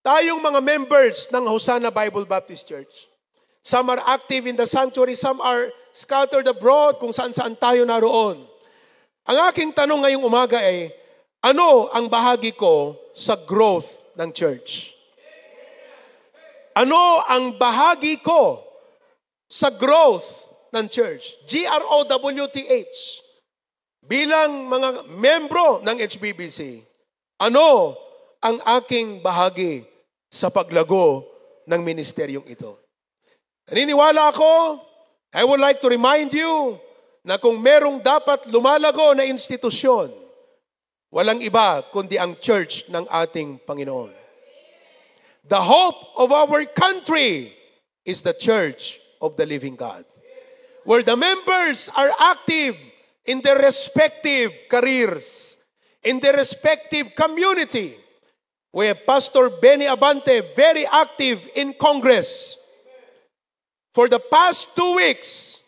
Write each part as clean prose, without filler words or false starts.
tayong mga members ng Hosanna Bible Baptist Church. Some are active in the sanctuary, some are scattered abroad kung saan-saan tayo naroon. Ang aking tanong ngayong umaga ay, ano ang bahagi ko sa growth ng church? Ano ang bahagi ko sa growth ng church? GROWTH. Bilang mga membro ng HBBC, ano ang aking bahagi sa paglago ng ministeryong ito? Naniniwala ako, I would like to remind you na kung merong dapat lumalago na institusyon, walang iba kundi ang church ng ating Panginoon. The hope of our country is the church of the living God, where the members are active in their respective careers, in their respective community. We have Pastor Benny Abante, very active in Congress. For the past 2 weeks,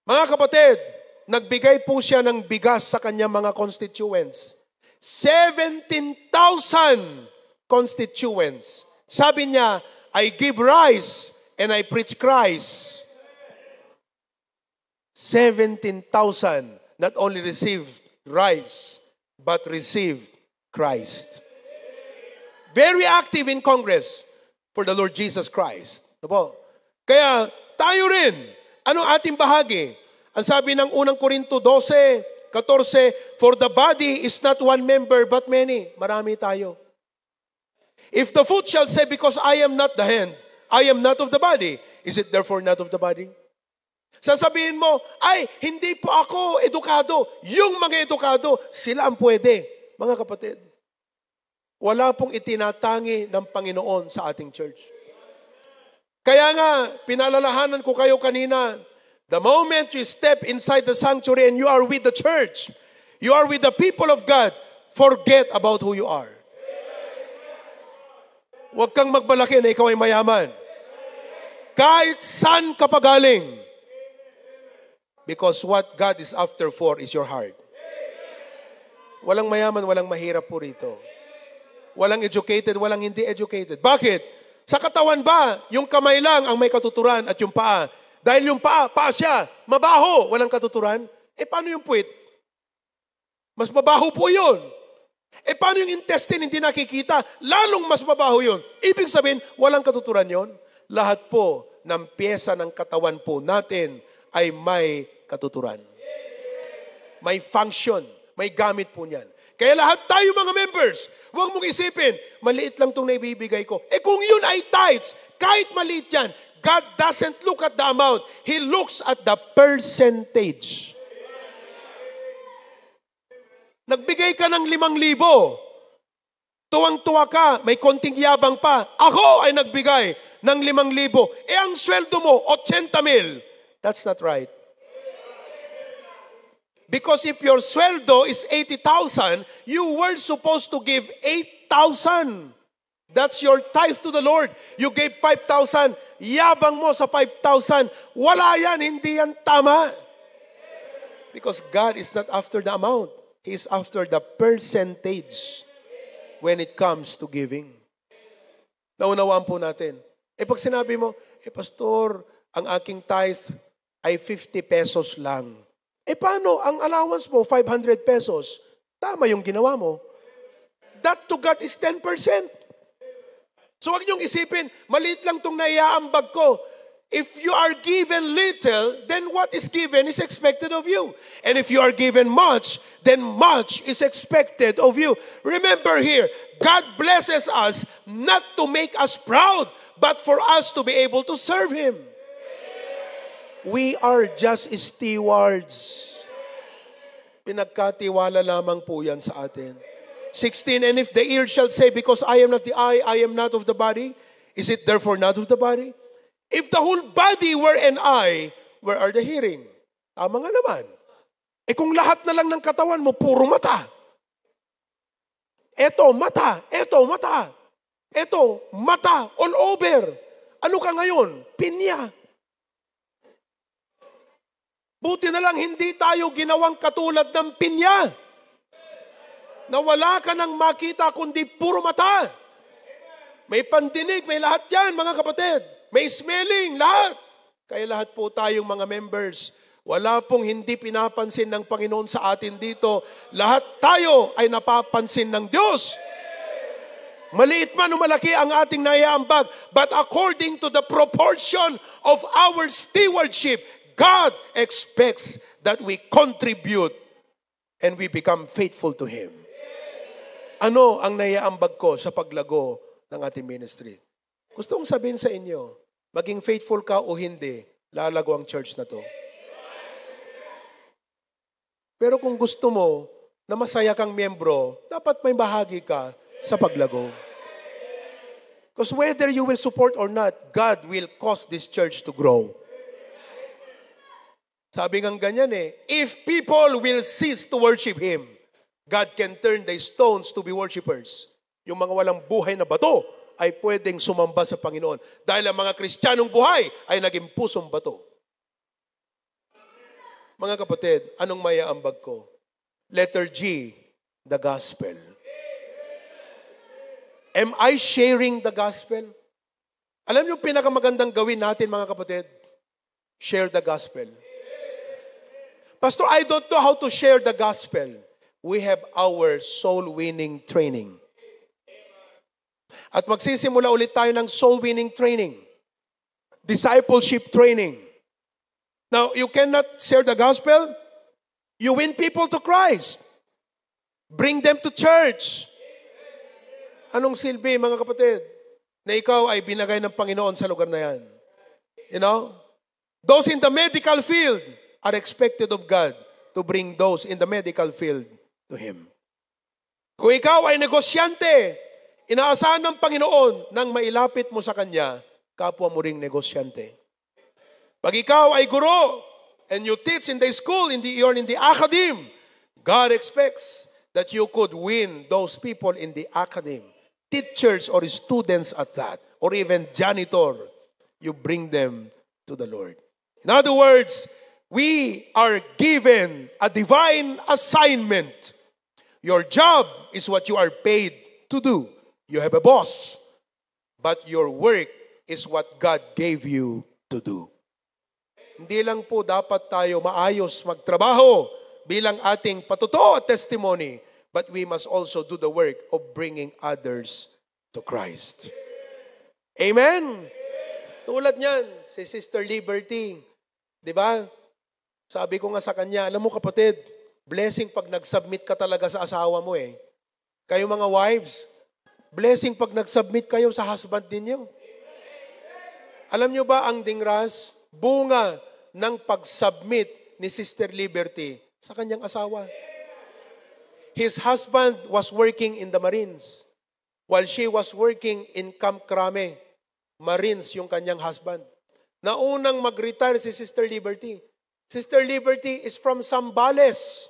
mga kapatid, nagbigay po siya ng bigas sa kanyang mga constituents. 17,000 constituents. Sabi niya, I give rice and I preach Christ. 17,000 not only received rice, but received Christ. Very active in Congress for the Lord Jesus Christ. Diba? Kaya tayo rin, anong ating bahagi? Ang sabi ng unang Korinto 12:14, for the body is not one member but many. Marami tayo. If the foot shall say, because I am not the hand, I am not of the body, is it therefore not of the body? Sasabihin mo, ay, hindi po ako edukado. Yung mga edukado, sila ang pwede. Mga kapatid, wala pong itinatangi ng Panginoon sa ating church. Kaya nga, pinalalahanan ko kayo kanina, the moment you step inside the sanctuary and you are with the church, you are with the people of God, forget about who you are. Huwag kang magbalaki na ikaw ay mayaman. Kahit saan ka pagaling. Because what God is after for is your heart. Walang mayaman, walang mahirap po rito. Walang educated, walang hindi educated. Bakit? Sa katawan ba, yung kamay lang ang may katuturan at yung paa? Dahil yung paa siya, mabaho, walang katuturan. Paano yung puwit? Mas mabaho po yun. Paano yung intestine hindi nakikita? Lalong mas mabaho yun. Ibig sabihin, walang katuturan yun. Lahat po ng pyesa ng katawan po natin ay may katuturan. May function, may gamit po niyan. Kaya lahat tayo mga members, huwag mong isipin, maliit lang itong naibibigay ko. Kung yun ay tithes, kahit maliit yan, God doesn't look at the amount. He looks at the percentage. Nagbigay ka ng 5,000. Tuwang-tuwa ka, may konting yabang pa. Ako ay nagbigay ng 5,000. Ang sweldo mo, 80,000. That's not right. Because if your sweldo is 80,000, you were supposed to give 8,000. That's your tithe to the Lord. You gave 5,000. Yabang mo sa 5,000. Wala yan, hindi yan tama. Because God is not after the amount. He is after the percentage when it comes to giving. Naunawaan po natin. Pag sinabi mo, Pastor, ang aking tithe ay 50 pesos lang. Paano? Ang allowance mo, 500 pesos. Tama yung ginawa mo. That to God is 10%. So wag niyong isipin, maliit lang itong naiaambag ko. If you are given little, then what is given is expected of you. And if you are given much, then much is expected of you. Remember here, God blesses us not to make us proud, but for us to be able to serve Him. We are just stewards. Pinagkatiwala lamang po yan sa atin. 16, and if the ear shall say, because I am not the eye, I am not of the body, is it therefore not of the body? If the whole body were an eye, where are the hearing? Tama nga naman. Kung lahat na lang ng katawan mo, puro mata. Eto, mata. Eto, mata. Eto, mata. All over. Ano ka ngayon? Pinya. Buti na lang hindi tayo ginawang katulad ng pinya. Na wala ka nang makita kundi puro mata. May pandinig, may lahat yan, mga kapatid. May smelling, lahat. Kaya lahat po tayong mga members, wala pong hindi pinapansin ng Panginoon sa atin dito. Lahat tayo ay napapansin ng Diyos. Maliit man o malaki ang ating naiambag, but according to the proportion of our stewardship, God expects that we contribute and we become faithful to Him. Ano ang naiambag ko sa paglago ng ating ministry? Gusto kong sabihin sa inyo, maging faithful ka o hindi, lalago ang church na to. Pero kung gusto mo na masaya kang miyembro, dapat may bahagi ka sa paglago. Because whether you will support or not, God will cause this church to grow. Sabi ng ganyan if people will cease to worship Him, God can turn the stones to be worshipers. Yung mga walang buhay na bato ay pwedeng sumamba sa Panginoon. Dahil ang mga Kristiyanong buhay ay naging pusong bato. Mga kapatid, anong maiaambag ko? Letter G, the gospel. Am I sharing the gospel? Alam niyo pinakamagandang gawin natin, mga kapatid? Share the gospel. Pastor, I don't know how to share the gospel. We have our soul-winning training. At magsisimula ulit tayo ng soul-winning training. Discipleship training. Now, you cannot share the gospel. You win people to Christ. Bring them to church. Anong silbi, mga kapatid? Na ikaw ay binagay ng Panginoon sa lugar na yan. You know? Those in the medical field are expected of God to bring those in the medical field to Him. Kung ikaw ay negosyante, inaasahan ng Panginoon nang mailapit mo sa Kanya, kapwa mo ring negosyante. Pag ikaw ay guro, and you teach in the school, in the academe, God expects that you could win those people in the academe. Teachers or students at that, or even janitor, you bring them to the Lord. In other words, we are given a divine assignment. Your job is what you are paid to do. You have a boss, but your work is what God gave you to do. Hindi lang po dapat tayo maayos magtrabaho bilang ating patuto at testimony, but we must also do the work of bringing others to Christ. Amen? Tulad niyan, si Sister Liberty, di ba? Sabi ko nga sa kanya, alam mo kapatid, blessing pag nag-submit ka talaga sa asawa mo Kayo mga wives, blessing pag nag-submit kayo sa husband ninyo. Alam nyo ba ang dingras, bunga ng pag-submit ni Sister Liberty sa kanyang asawa? His husband was working in the Marines while she was working in Camp Crame. Marines yung kanyang husband. Naunang mag-retire si Sister Liberty. Sister Liberty is from Zambales.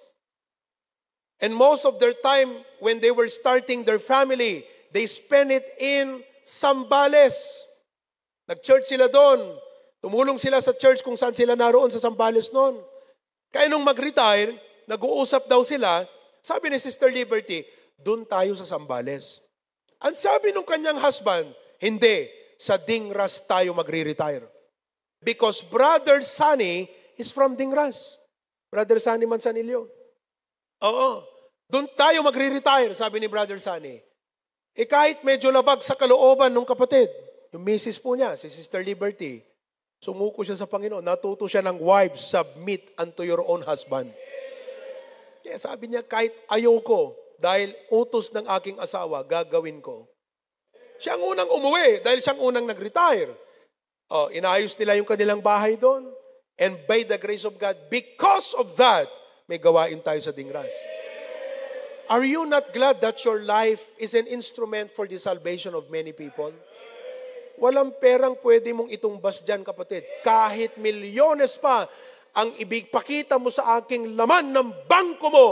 And most of their time, when they were starting their family, they spent it in Zambales. Nag-church sila doon. Tumulong sila sa church kung saan sila naroon sa Zambales noon. Kaya nung mag-retire, nag-uusap daw sila, sabi ni Sister Liberty, doon tayo sa Zambales. Ang sabi ng kanyang husband, hindi, sa Dingras tayo magre-retire. Because Brother Sunny is from Dingras. Brother Sunny Manzanillo. Oo. Doon tayo magre-retire, sabi ni Brother Sunny. Kahit medyo labag sa kalooban ng kapatid, yung misis po niya, si Sister Liberty, sumuko siya sa Panginoon. Natuto siya ng wives, submit unto your own husband. Kaya sabi niya, kahit ayoko, dahil utos ng aking asawa, gagawin ko. Siya ang unang umuwi, dahil siyang unang nag-retire. Inayos nila yung kanilang bahay doon. And by the grace of God, because of that, may gawain tayo sa Dingras. Are you not glad that your life is an instrument for the salvation of many people? Walang perang pwede mong itumbas dyan, kapatid. Kahit milyones pa ang ibigpakita mo sa aking laman ng bangko mo,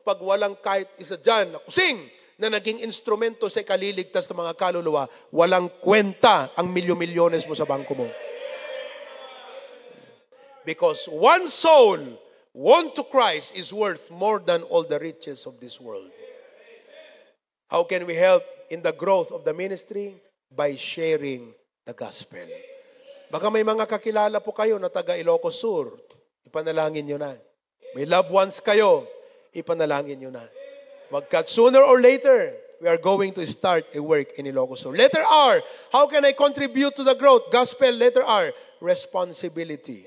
pag walang kahit isa dyan na kusing na naging instrumento sa ikaliligtas ng mga kaluluwa, walang kwenta ang milyon-milyones mo sa bangko mo. Because one soul won to Christ is worth more than all the riches of this world. How can we help in the growth of the ministry? by sharing the gospel. Baka may mga kakilala po kayo na taga Ilocos Sur, ipanalangin nyo na. May loved ones kayo, ipanalangin nyo na. Wagkat sooner or later, we are going to start a work in Ilocos Sur. Letter R, how can I contribute to the growth? Gospel, letter R, responsibility.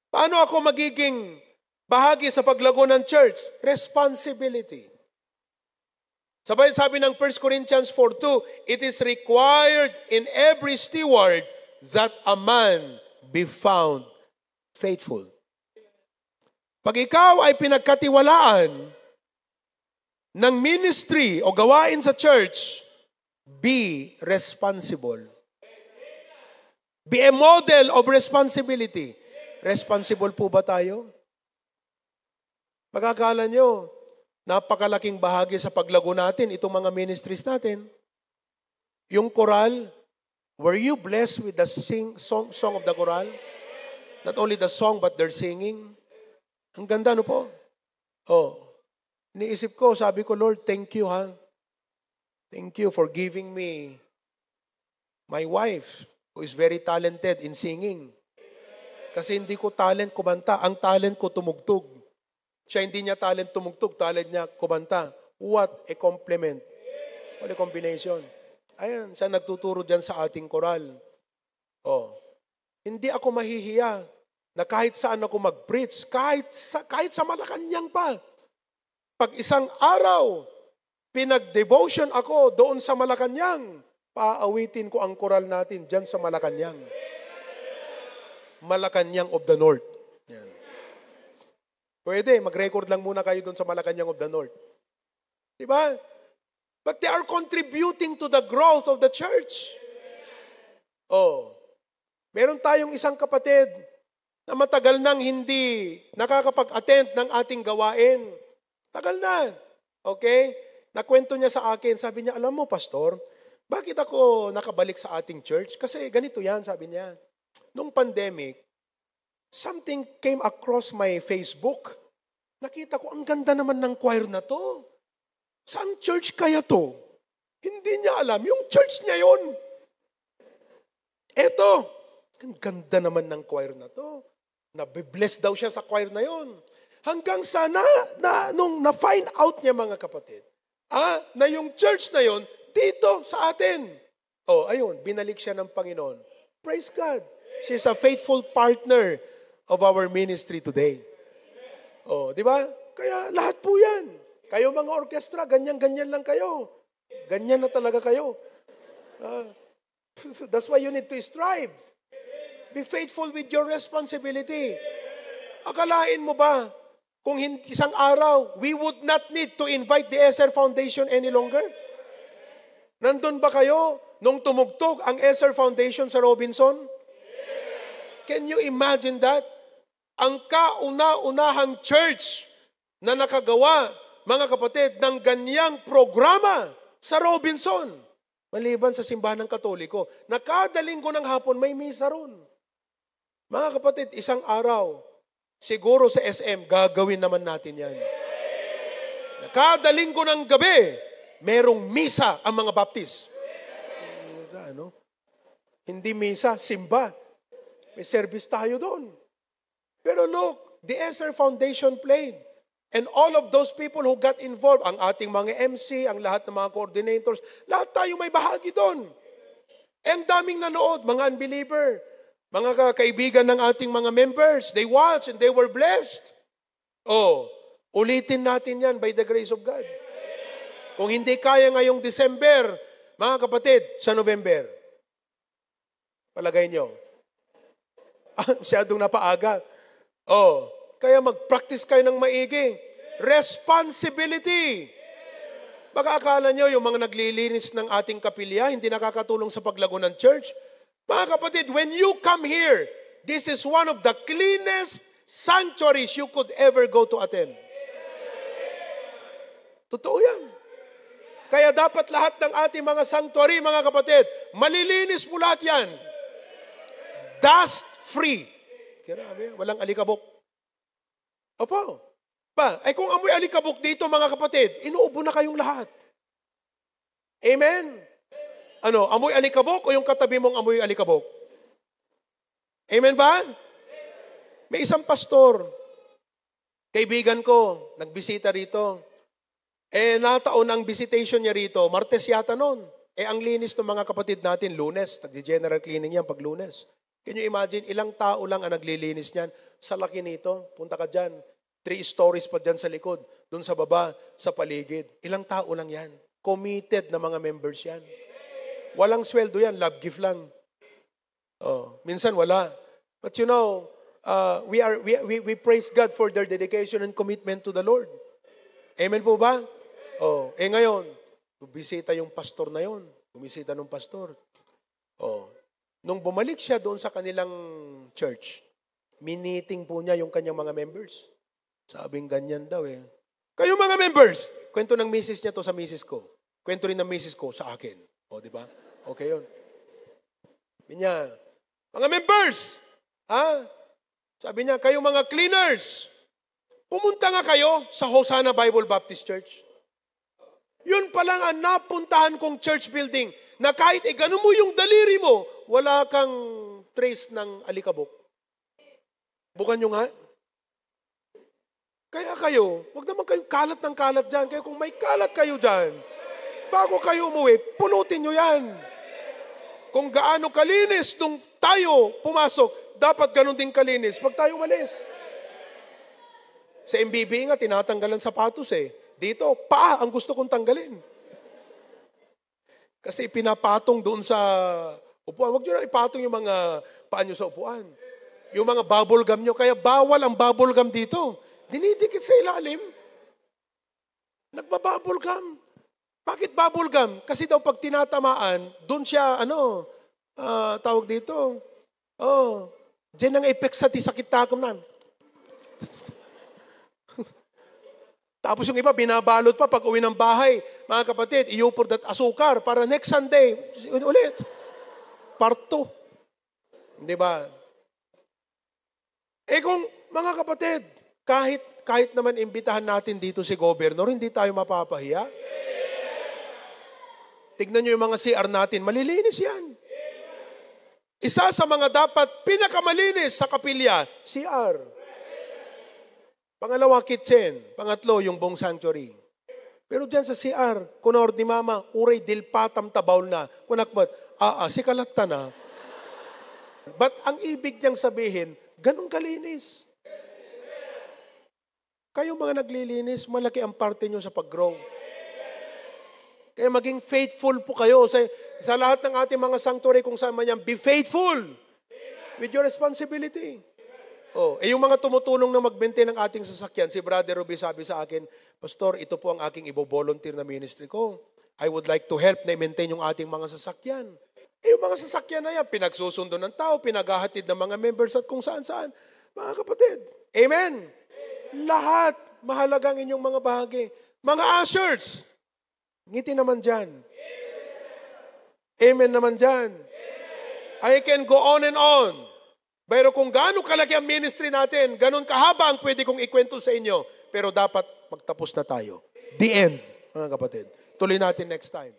Paano ako magiging bahagi sa paglago ng church? Responsibility. Sabi ng 1 Corinthians 4:2, it is required in every steward that a man be found faithful. Pag ikaw ay pinagkatiwalaan ng ministry o gawain sa church, be responsible. Be a model of responsibility. Responsible po ba tayo? Pagkakala nyo, napakalaking bahagi sa paglago natin, itong mga ministries natin. Yung choral, were you blessed with the song of the choral? Not only the song, but their singing. Ang ganda, no po? Iniisip ko, sabi ko, Lord, thank you, ha? Thank you for giving me my wife, who is very talented in singing. Kasi hindi ko talent kumanta, ang talent ko tumugtog. Siya hindi niya talent tumugtog, talent niya kumanta. What a compliment. What a combination. Ayan, siya nagtuturo dyan sa ating koral. Hindi ako mahihiya na kahit saan ako mag-preach, kahit sa Malacanang pa. Pag isang araw, pinag-devotion ako doon sa Malacanang, paawitin ko ang koral natin dyan sa Malacanang. Malacanang of the North. Yan. Pwede, mag-record lang muna kayo doon sa Malacanang of the North. Diba? But they are contributing to the growth of the church. Meron tayong isang kapatid na matagal nang hindi nakakapag-attend ng ating gawain. Tagal na. Okay? Nakwento niya sa akin, sabi niya, alam mo, Pastor, bakit ako nakabalik sa ating church? Kasi ganito yan, sabi niya. Nung pandemic, something came across my Facebook. Nakita ko, ang ganda naman ng choir na to. Saan church kaya to? Hindi niya alam. Yung church niya yun. Eto, ang ganda naman ng choir na to. Nabibless daw siya sa choir na yun. Hanggang sa nung na-find out niya mga kapatid, na yung church na yun, dito sa atin. Ayun, binalik siya ng Panginoon. Praise God. She's a faithful partner of our ministry today. Di ba? Kaya lahat po yan. Kayo mga orkestra, ganyan-ganyan lang kayo. Ganyan na talaga kayo. That's why you need to strive. Be faithful with your responsibility. Akalain mo ba, kung isang araw, we would not need to invite the Eser Foundation any longer? Nandun ba kayo nung tumugtog ang Eser Foundation sa Robinson? Can you imagine that? Ang kauna-unahang church na nakagawa, mga kapatid, ng ganyang programa sa Robinson. Maliban sa simbahan ng Katoliko, na kada linggo ng hapon may misa ron. Mga kapatid, isang araw, siguro sa SM, gagawin naman natin yan. Na kada linggo ng gabi, merong misa ang mga Baptist. Hindi misa, simba. May service tayo doon. Pero look, the Eser Foundation played. And all of those people who got involved, ang ating mga MC, ang lahat ng mga coordinators, lahat tayo may bahagi doon. Ang daming nanood, mga unbeliever, mga kaibigan ng ating mga members, they watched and they were blessed. Ulitin natin yan by the grace of God. Kung hindi kaya ngayong December, mga kapatid, sa November. Palagay nyo. Masyadong napaaga. Kaya mag-practice kayo ng maigi. Responsibility. Baka akala nyo, yung mga naglilinis ng ating kapilya, hindi nakakatulong sa paglago ng church. Mga kapatid, when you come here, this is one of the cleanest sanctuaries you could ever go to attend. Totoo yan. Kaya dapat lahat ng ating mga sanctuary, mga kapatid, malilinis po lahat yan. Dust-free. Grabe, walang alikabok. Opo. Kung amoy alikabok dito, mga kapatid, inuubo na kayong lahat. Amen? Ano, amoy alikabok o yung katabi mong amoy alikabok? Amen ba? May isang pastor, kaibigan ko, nagbisita rito. Nataon ang visitation niya rito, Martes yata noon. Ang linis ng mga kapatid natin, Lunes, nagdi-general cleaning yan pag Lunes. Can you imagine, ilang tao lang ang naglilinis niyan? Sa laki nito, punta ka dyan, 3 stories pa dyan sa likod, dun sa baba, sa paligid. Ilang tao lang yan. Committed na mga members yan. Walang sweldo yan, love gift lang. Minsan wala. But you know, we praise God for their dedication and commitment to the Lord. Amen po ba? Ngayon, bumisita yung pastor na yon. Bumisita ng pastor. Nung bumalik siya doon sa kanilang church, miniting po niya yung kanyang mga members. Sabing ganyan daw eh. Kayo mga members, kwento ng misis niya to sa misis ko. Kwento rin ng misis ko sa akin. Di ba? Okay yun. Sabi niya, mga members, sabi niya, kayo mga cleaners, pumunta nga kayo sa Hosanna Bible Baptist Church. Yun pa lang ang napuntahan kong church building na kahit ganun mo yung daliri mo, wala kang trace ng alikabok. Bukan nyo nga. Kaya kayo, wag naman kayong kalat ng kalat dyan. Kaya kung may kalat kayo dyan, bago kayo umuwi, pulutin nyo yan. Kung gaano kalinis nung tayo pumasok, dapat ganun din kalinis pag tayo umalis. Sa MBB nga, tinatanggalan sapatos eh. Dito, paa ang gusto kong tanggalin. Kasi pinapatong doon sa upuan. Huwag nyo na ipatong yung mga paa nyo sa upuan. Yung mga bubble gum nyo. Kaya bawal ang bubble gum dito. Dinidikit sa ilalim. Nagbabubble gum. Bakit bubble gum? Kasi daw pag tinatamaan, doon siya, tawag dito. Diyan ang effect sa tisakit takom na. Tapos yung iba, binabalot pa pag uwi ng bahay. Mga kapatid, iupor that asukar para next Sunday, ulit. Part 2. Di ba? Kung, mga kapatid, kahit naman imbitahan natin dito si Governor, hindi tayo mapapahiya. Tignan nyo yung mga CR natin, malilinis yan. Isa sa mga dapat pinakamalinis sa kapilya, CR. Pangalawa, kitchen. Pangatlo, yung buong sanctuary. Pero dyan sa CR, kunor ni mama, uray dilpatam tabaw na. Kunakbat, si kalata na. But ang ibig niyang sabihin, ganun kalinis. Kayo mga naglilinis, malaki ang parte nyo sa pag-grow. Kaya maging faithful po kayo sa lahat ng ating mga sanctuary kung saan man yan. Be faithful with your responsibility. Yung mga tumutulong na mag-maintain ng ating sasakyan, si Brother Ruby sabi sa akin, Pastor, ito po ang aking ibo-volunteer na ministry ko. I would like to help na i-maintain yung ating mga sasakyan. Yung mga sasakyan na yan, pinagsusundo ng tao, pinaghahatid ng mga members at kung saan-saan. Mga kapatid, amen? Lahat, mahalagang inyong mga bahagi. Mga ushers, ngiti naman dyan. Amen naman dyan. I can go on and on. Pero kung gaano kalaki ang ministry natin, ganun kahaba ang pwede kong ikwento sa inyo. Pero dapat magtapos na tayo. The end, mga kapatid. Tuloy natin next time.